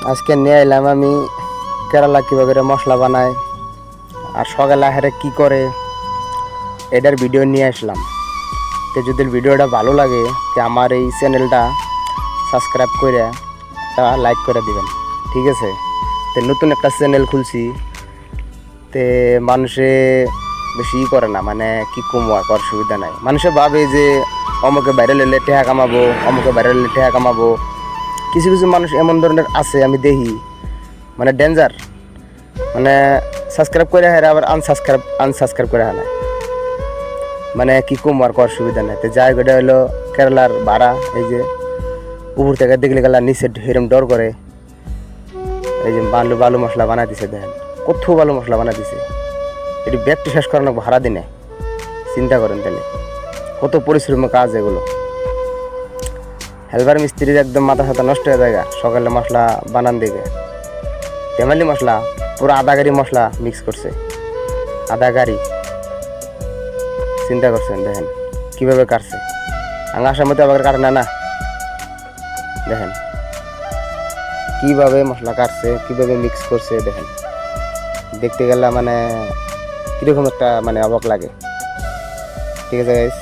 আজকে নিয়ে এলাম আমি কেরালা কীভাবে মশলা বানায় আর সকালে আহারে কী করে এটার ভিডিও নিয়ে আসলাম। তো যদি ভিডিওটা ভালো লাগে তো আমার এই চ্যানেলটা সাবস্ক্রাইব করে তা লাইক করে দিবেন, ঠিক আছে? তো নতুন একটা চ্যানেল খুলছি, তে মানুষে বেশি করে না, মানে কি কমোয়া করার সুবিধা নাই। মানুষে ভাবে যে অমুকে ভাইরাল হলে টেহা কামাবো, অমুকে ভাইরাল হলে টেহা কামাবো। কিছু কিছু মানুষ এমন ধরনের আছে আমি দেখি, মানে ডেঞ্জার, মানে সাবস্ক্রাইব করে হারে আবার আনসাবস্ক্রাইব করে হারায়, মানে কি কমোয়ার করার সুবিধা নাই। তো যাই গোটা হলো কেরালার ভাড়া, এই যে উপর থেকে দেখলে গেলা নিচে হেরম ডর করে। এই যে বালু মশলা বানা দিছে, দেখেন কত ভালো মশলা বানা দিছে। এটি ব্যাগটি শেষ করানো ভাড়া দিনে, চিন্তা করেন তাহলে কত পরিশ্রমের কাজ এগুলো। হেলপার মিস্ত্রির একদম মাথা সাথা নষ্ট হয়ে যায় সকালে মশলা বানান দিকে। ফ্যামিলি মশলা পুরো আধা গাড়ি মশলা মিক্স করছে, আধা গাড়ি। চিন্তা করছেন দেখেন কীভাবে কাটছে, আসার মধ্যে আবার কাটে না, দেখেন কীভাবে মশলা কাটছে, কীভাবে মিক্স করছে। দেখেন দেখতে গেলে মানে কীরকম একটা মানে অবাক লাগে। ঠিক আছে গাইস।